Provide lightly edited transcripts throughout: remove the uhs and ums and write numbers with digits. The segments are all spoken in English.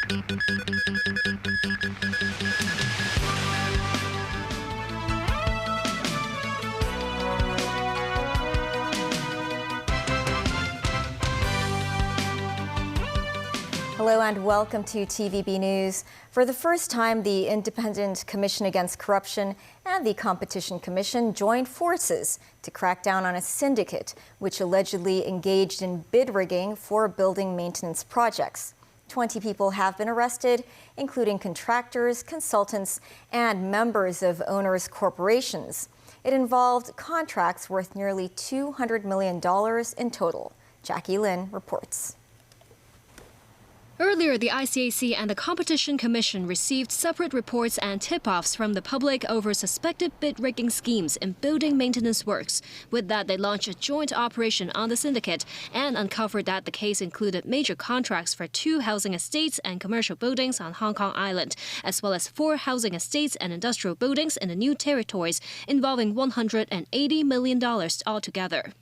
Hello and welcome to TVB News. For the first time, the Independent Commission Against Corruption and the Competition Commission joined forces to crack down on a syndicate which allegedly engaged in bid rigging for building maintenance projects. 20 people have been arrested, including contractors, consultants, and members of owners' corporations. It involved contracts worth nearly $200 million in total. Jackie Lin reports. Earlier, the ICAC and the Competition Commission received separate reports and tip-offs from the public over suspected bid rigging schemes in building maintenance works. With that, they launched a joint operation on the syndicate and uncovered that the case included major contracts for 2 housing estates and commercial buildings on Hong Kong Island, as well as 4 housing estates and industrial buildings in the new territories, involving $180 million altogether.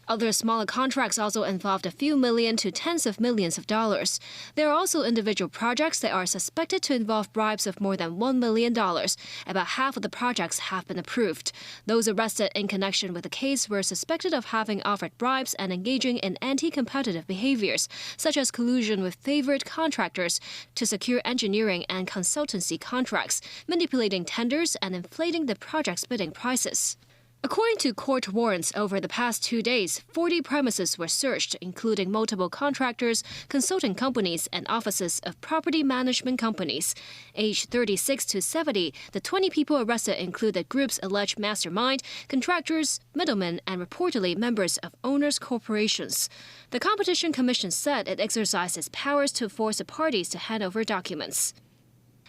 Other smaller contracts also involved a few million to tens of millions of dollars. There are also individual projects that are suspected to involve bribes of more than $1 million. About half of the projects have been approved. Those arrested in connection with the case were suspected of having offered bribes and engaging in anti-competitive behaviors, such as collusion with favored contractors to secure engineering and consultancy contracts, manipulating tenders and inflating the project's bidding prices. According to court warrants, over the past 2 days, 40 premises were searched, including multiple contractors, consulting companies, and offices of property management companies. Aged 36 to 70, the 20 people arrested include the group's alleged mastermind, contractors, middlemen, and reportedly members of owners' corporations. The Competition Commission said it exercised its powers to force the parties to hand over documents.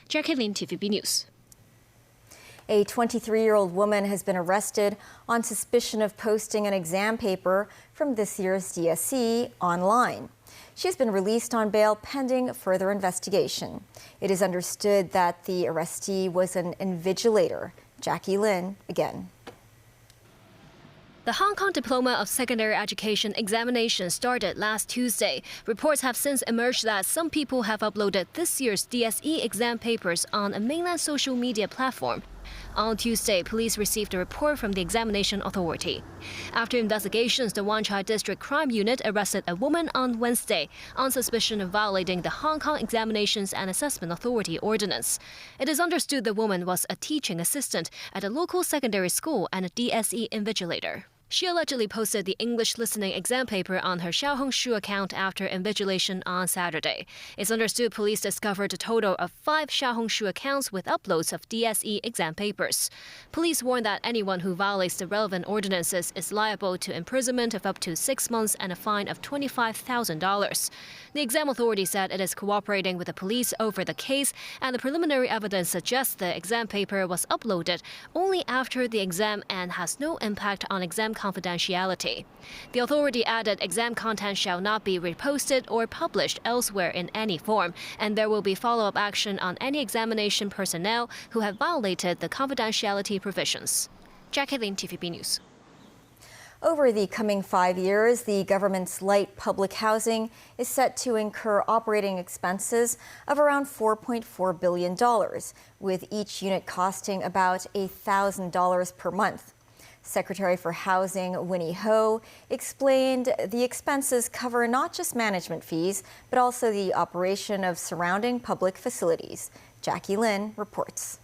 Jackie Lin, TVB News. A 23-year-old woman has been arrested on suspicion of posting an exam paper from this year's DSE online. She has been released on bail pending further investigation. It is understood that the arrestee was an invigilator. Jackie Lin again. The Hong Kong Diploma of Secondary Education examination started last Tuesday. Reports have since emerged that some people have uploaded this year's DSE exam papers on a mainland social media platform. On Tuesday, police received a report from the Examination Authority. After investigations, the Wan Chai District Crime Unit arrested a woman on Wednesday on suspicion of violating the Hong Kong Examinations and Assessment Authority Ordinance. It is understood the woman was a teaching assistant at a local secondary school and a DSE invigilator. She allegedly posted the English listening exam paper on her Xiaohongshu account after invigilation on Saturday. It's understood police discovered a total of 5 Xiaohongshu accounts with uploads of DSE exam papers. Police warn that anyone who violates the relevant ordinances is liable to imprisonment of up to 6 months and a fine of $25,000. The exam authority said it is cooperating with the police over the case, and the preliminary evidence suggests the exam paper was uploaded only after the exam and has no impact on exam confidentiality. The authority added exam content shall not be reposted or published elsewhere in any form, and there will be follow-up action on any examination personnel who have violated the confidentiality provisions. Jackie Lin, TVB News. Over the coming 5 years, the government's light public housing is set to incur operating expenses of around $4.4 billion, with each unit costing about $1,000 per month. Secretary for Housing Winnie Ho explained the expenses cover not just management fees, but also the operation of surrounding public facilities. Jackie Lin reports.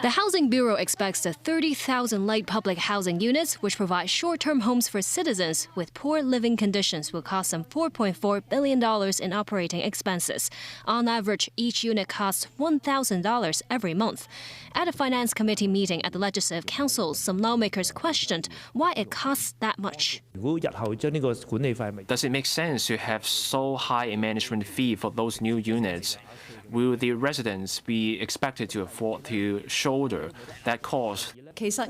The Housing Bureau expects the 30,000 light public housing units, which provide short-term homes for citizens with poor living conditions, will cost some $4.4 billion in operating expenses. On average, each unit costs $1,000 every month. At a Finance Committee meeting at the Legislative Council, some lawmakers questioned why it costs that much. Does it make sense to have so high a management fee for those new units? Will the residents be expected to afford to shoulder that cost? This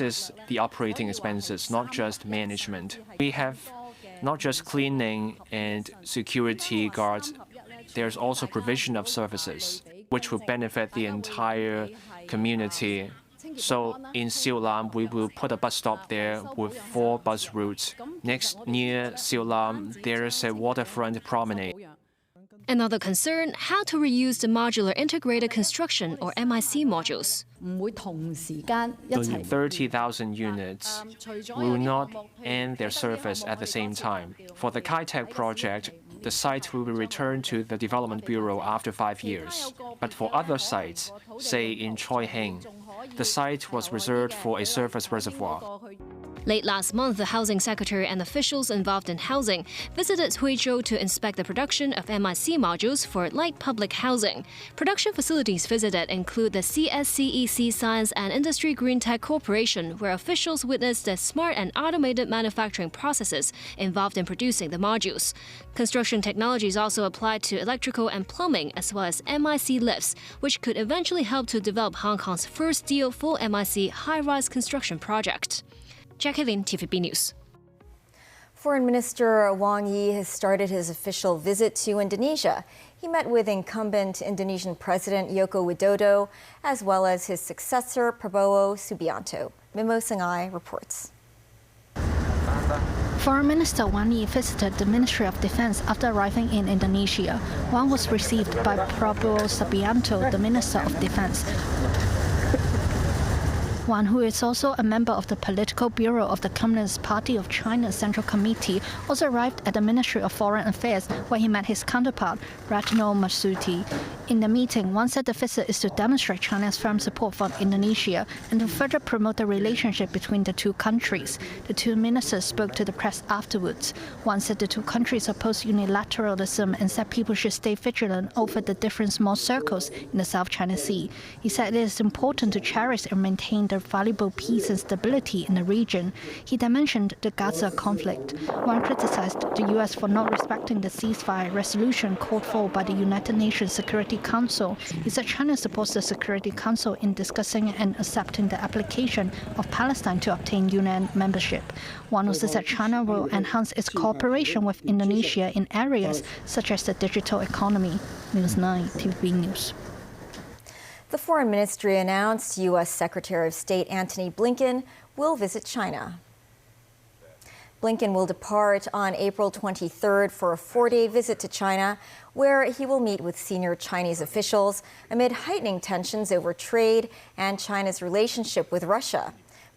is the operating expenses, not just management. We have not just cleaning and security guards, there's also provision of services, which will benefit the entire community. So in Siu Lam, we will put a bus stop there with 4 bus routes. Next, near Siu Lam, there is a waterfront promenade. Another concern, how to reuse the modular integrated construction or MIC modules. 30,000 units will not end their service at the same time. For the Kai-Tak project, the site will be returned to the Development Bureau after 5 years. But for other sites, say in Choi Heng, the site was reserved for a surface reservoir. Late last month, the Housing Secretary and officials involved in housing visited Huizhou to inspect the production of MIC modules for light public housing. Production facilities visited include the CSCEC Science and Industry Green Tech Corporation, where officials witnessed the smart and automated manufacturing processes involved in producing the modules. Construction technologies also applied to electrical and plumbing, as well as MIC lifts, which could eventually help to develop Hong Kong's first steel full MIC high-rise construction project. Jackie Lin, TVB News. Foreign Minister Wang Yi has started his official visit to Indonesia. He met with incumbent Indonesian President Joko Widodo, as well as his successor Prabowo Subianto. Mimo Sangai reports. Foreign Minister Wang Yi visited the Ministry of Defense after arriving in Indonesia. Wang was received by Prabowo Subianto, the Minister of Defense. Wang, who is also a member of the Political Bureau of the Communist Party of China's Central Committee, also arrived at the Ministry of Foreign Affairs, where he met his counterpart, Retno Marsudi. In the meeting, Wang said the visit is to demonstrate China's firm support for Indonesia and to further promote the relationship between the two countries. The two ministers spoke to the press afterwards. Wang said the two countries oppose unilateralism and said people should stay vigilant over the different small circles in the South China Sea. He said it is important to cherish and maintain the valuable peace and stability in the region. He then mentioned the Gaza conflict. Wang criticized the U.S. for not respecting the ceasefire resolution called for by the United Nations Security Council. He said China supports the Security Council in discussing and accepting the application of Palestine to obtain UN membership. Wang also said China will enhance its cooperation with Indonesia in areas such as the digital economy. News 9, TVB News. The Foreign Ministry announced U.S. Secretary of State Antony Blinken will visit China. Blinken will depart on April 23rd for a 4-day visit to China, where he will meet with senior Chinese officials amid heightening tensions over trade and China's relationship with Russia.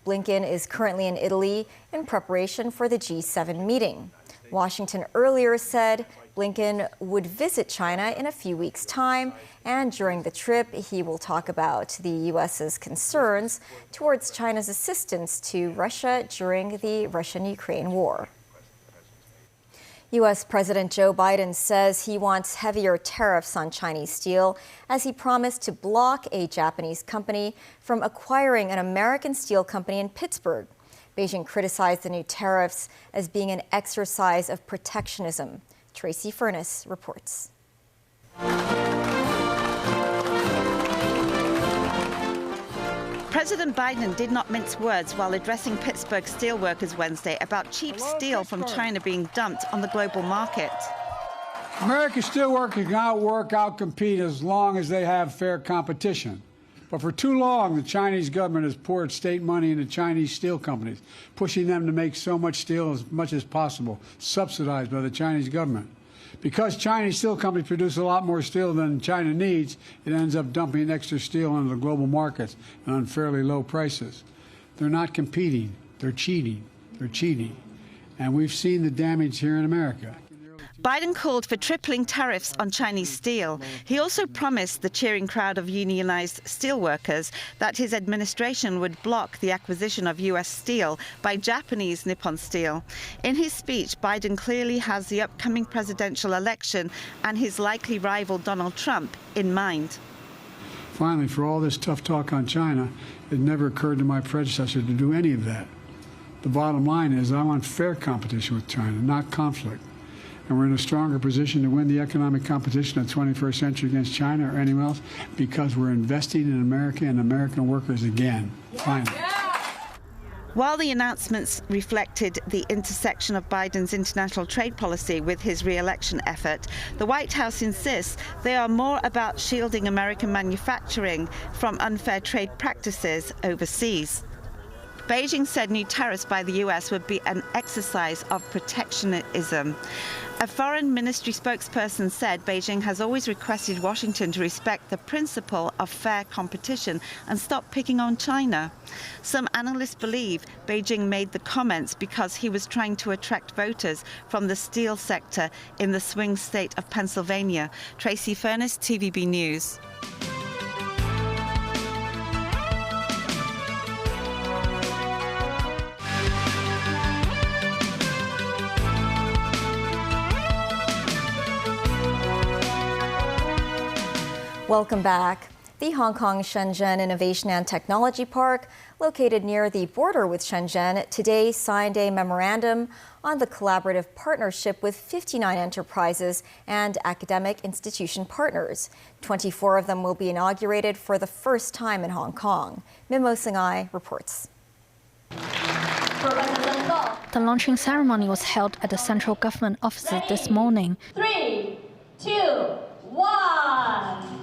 Blinken is currently in Italy in preparation for the G7 meeting. Washington earlier said Blinken would visit China in a few weeks' time, and during the trip, he will talk about the U.S.'s concerns towards China's assistance to Russia during the Russian-Ukraine war. U.S. President Joe Biden says he wants heavier tariffs on Chinese steel, as he promised to block a Japanese company from acquiring an American steel company in Pittsburgh. Beijing criticized the new tariffs as being an exercise of protectionism. Tracy Furness reports. President Biden did not mince words while addressing Pittsburgh steelworkers Wednesday about cheap steel from China being dumped on the global market. American steelworkers can outcompete as long as they have fair competition. But for too long, the Chinese government has poured state money into Chinese steel companies, pushing them to make so much steel as much as possible, subsidized by the Chinese government. Because Chinese steel companies produce a lot more steel than China needs, it ends up dumping extra steel into the global markets at unfairly low prices. They're not competing. They're cheating. They're cheating. And we've seen the damage here in America. Biden called for tripling tariffs on Chinese steel. He also promised the cheering crowd of unionized steelworkers that his administration would block the acquisition of U.S. steel by Japanese Nippon Steel. In his speech, Biden clearly has the upcoming presidential election and his likely rival Donald Trump in mind. Finally, for all this tough talk on China, it never occurred to my predecessor to do any of that. The bottom line is I want fair competition with China, not conflict. And we're in a stronger position to win the economic competition of the 21st century against China or anyone else because we're investing in America and American workers again, finally. While the announcements reflected the intersection of Biden's international trade policy with his re-election effort, the White House insists they are more about shielding American manufacturing from unfair trade practices overseas. Beijing said new tariffs by the US would be an exercise of protectionism. A foreign ministry spokesperson said Beijing has always requested Washington to respect the principle of fair competition and stop picking on China. Some analysts believe Beijing made the comments because he was trying to attract voters from the steel sector in the swing state of Pennsylvania. Tracy Furness, TVB News. Welcome back. The Hong Kong Shenzhen Innovation and Technology Park, located near the border with Shenzhen, today signed a memorandum on the collaborative partnership with 59 enterprises and academic institution partners. 24 of them will be inaugurated for the first time in Hong Kong. Mimo Singhai reports. The launching ceremony was held at the central government offices this morning. 3, 2, 1.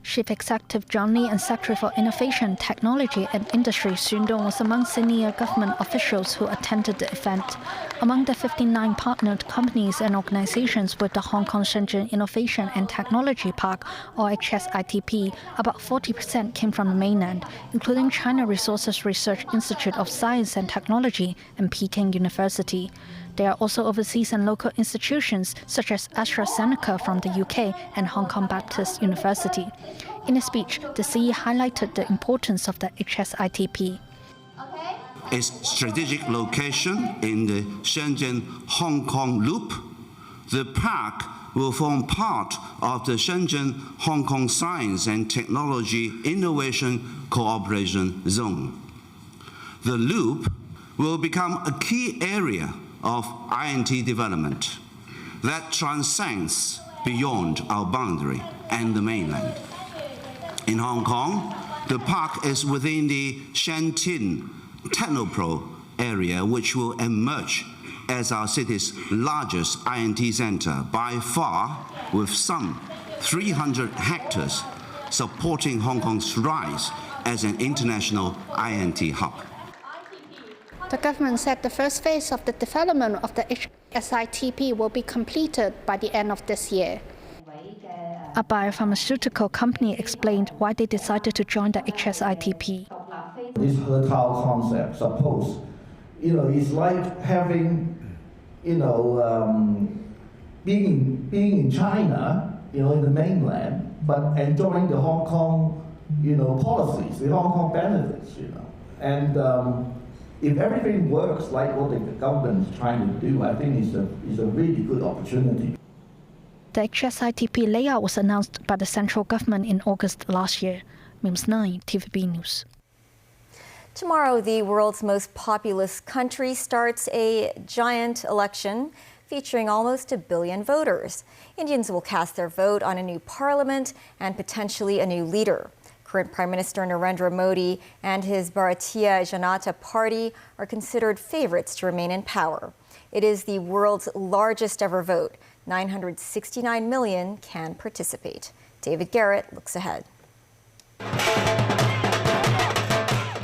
Chief Executive John Lee and Secretary for Innovation, Technology and Industry Xun Dong was among senior government officials who attended the event. Among the 59 partnered companies and organizations with the Hong Kong Shenzhen Innovation and Technology Park, or HSITP, about 40% came from the mainland, including China Resources Research Institute of Science and Technology and Peking University. There are also overseas and local institutions such as AstraZeneca from the UK and Hong Kong Baptist University. In a speech, the CE highlighted the importance of the HSITP. Its strategic location in the Shenzhen-Hong Kong loop, the park will form part of the Shenzhen-Hong Kong Science and Technology Innovation Cooperation Zone. The loop will become a key area of INT development that transcends beyond our boundary and the mainland. In Hong Kong, the park is within the Shenzhen Technopro area, which will emerge as our city's largest INT center by far, with some 300 hectares supporting Hong Kong's rise as an international INT hub. The government said the first phase of the development of the HSITP will be completed by the end of this year. A biopharmaceutical company explained why they decided to join the HSITP. This hotel concept, suppose, it's like having, being in China, in the mainland, but enjoying the Hong Kong, policies, the Hong Kong benefits, And if everything works like what the government is trying to do, I think it's a really good opportunity. The HSITP layout was announced by the central government in August last year. Mims 9, TVB News. Tomorrow, the world's most populous country starts a giant election featuring almost 1 billion voters. Indians will cast their vote on a new parliament and potentially a new leader. Current Prime Minister Narendra Modi and his Bharatiya Janata Party are considered favorites to remain in power. It is the world's largest ever vote. 969 million can participate. David Garrett looks ahead.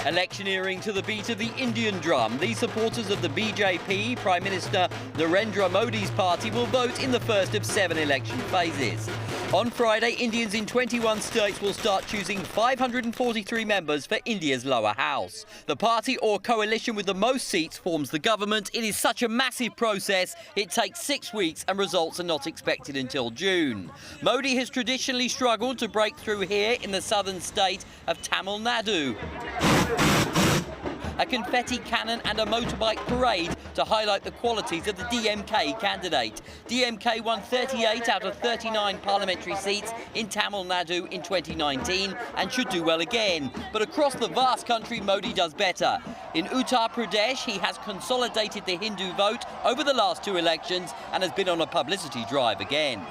Electioneering to the beat of the Indian drum, the supporters of the BJP, Prime Minister Narendra Modi's party, will vote in the first of 7 election phases. On Friday, Indians in 21 states will start choosing 543 members for India's lower house. The party or coalition with the most seats forms the government. It is such a massive process, it takes 6 weeks and results are not expected until June. Modi has traditionally struggled to break through here in the southern state of Tamil Nadu. A confetti cannon and a motorbike parade to highlight the qualities of the DMK candidate. DMK won 38 out of 39 parliamentary seats in Tamil Nadu in 2019 and should do well again. But across the vast country, Modi does better. In Uttar Pradesh, he has consolidated the Hindu vote over the last 2 elections and has been on a publicity drive again.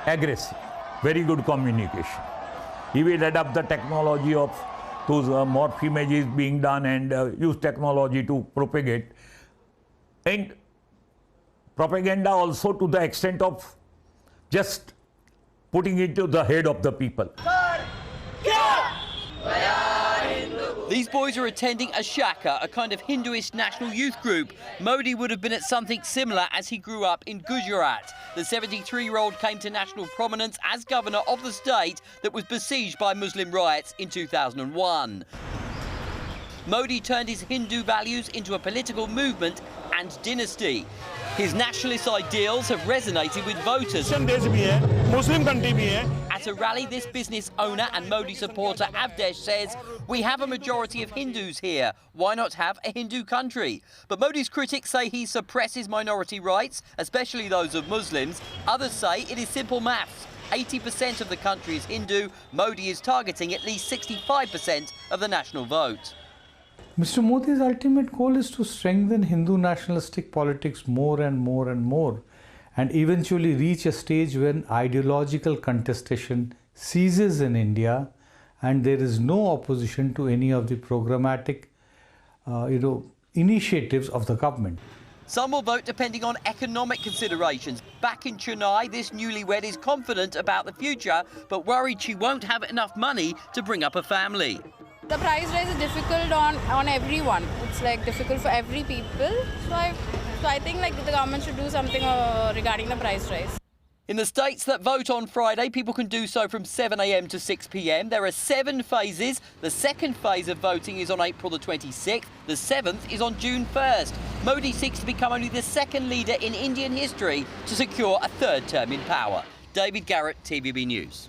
Aggressive, very good communication. He will adapt the technology of those morph images being done and use technology to propagate. And propaganda also to the extent of just putting it to the head of the people. These boys are attending a shaka, a kind of Hinduist national youth group. Modi would have been at something similar as he grew up in Gujarat. The 73-year-old came to national prominence as governor of the state that was besieged by Muslim riots in 2001. Modi turned his Hindu values into a political movement and dynasty. His nationalist ideals have resonated with voters. At a rally, this business owner and Modi supporter Avdesh says, "We have a majority of Hindus here. Why not have a Hindu country?" But Modi's critics say he suppresses minority rights, especially those of Muslims. Others say it is simple maths. 80% of the country is Hindu. Modi is targeting at least 65% of the national vote. Mr. Modi's ultimate goal is to strengthen Hindu nationalistic politics more and more and more, and eventually reach a stage when ideological contestation ceases in India and there is no opposition to any of the programmatic initiatives of the government. Some will vote depending on economic considerations. Back in Chennai, this newlywed is confident about the future, but worried she won't have enough money to bring up a family. The price rise is difficult on everyone. It's like difficult for every people. So I think like the government should do something regarding the price rise. In the states that vote on Friday, people can do so from 7 a.m. to 6 p.m. There are 7 phases. The second phase of voting is on April the 26th. The 7th is on June 1st. Modi seeks to become only the second leader in Indian history to secure a third term in power. David Garrett, TVB News.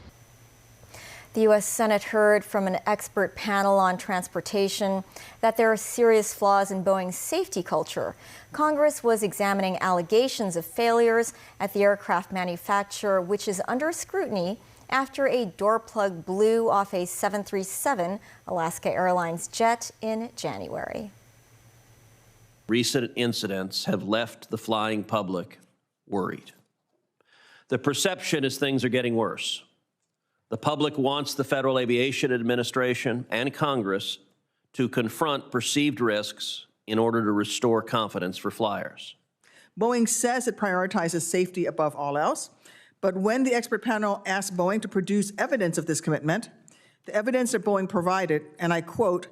The U.S. Senate heard from an expert panel on transportation that there are serious flaws in Boeing's safety culture. Congress was examining allegations of failures at the aircraft manufacturer, which is under scrutiny after a door plug blew off a 737 Alaska Airlines jet in January. Recent incidents have left the flying public worried. The perception is things are getting worse. The public wants the Federal Aviation Administration and Congress to confront perceived risks in order to restore confidence for flyers. Boeing says it prioritizes safety above all else, but when the expert panel asked Boeing to produce evidence of this commitment, the evidence that Boeing provided, and I quote,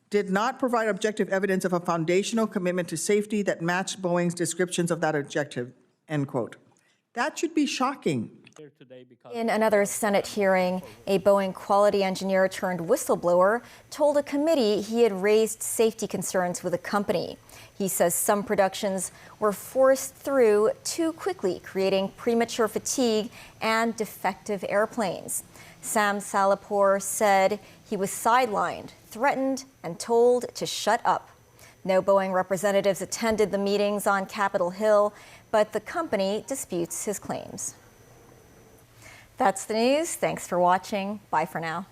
did not provide objective evidence of a foundational commitment to safety that matched Boeing's descriptions of that objective, end quote. That should be shocking. In another Senate hearing, a Boeing quality engineer turned whistleblower told a committee he had raised safety concerns with the company. He says some productions were forced through too quickly, creating premature fatigue and defective airplanes. Sam Salapur said he was sidelined, threatened, and told to shut up. No Boeing representatives attended the meetings on Capitol Hill, but the company disputes his claims. That's the news. Thanks for watching. Bye for now.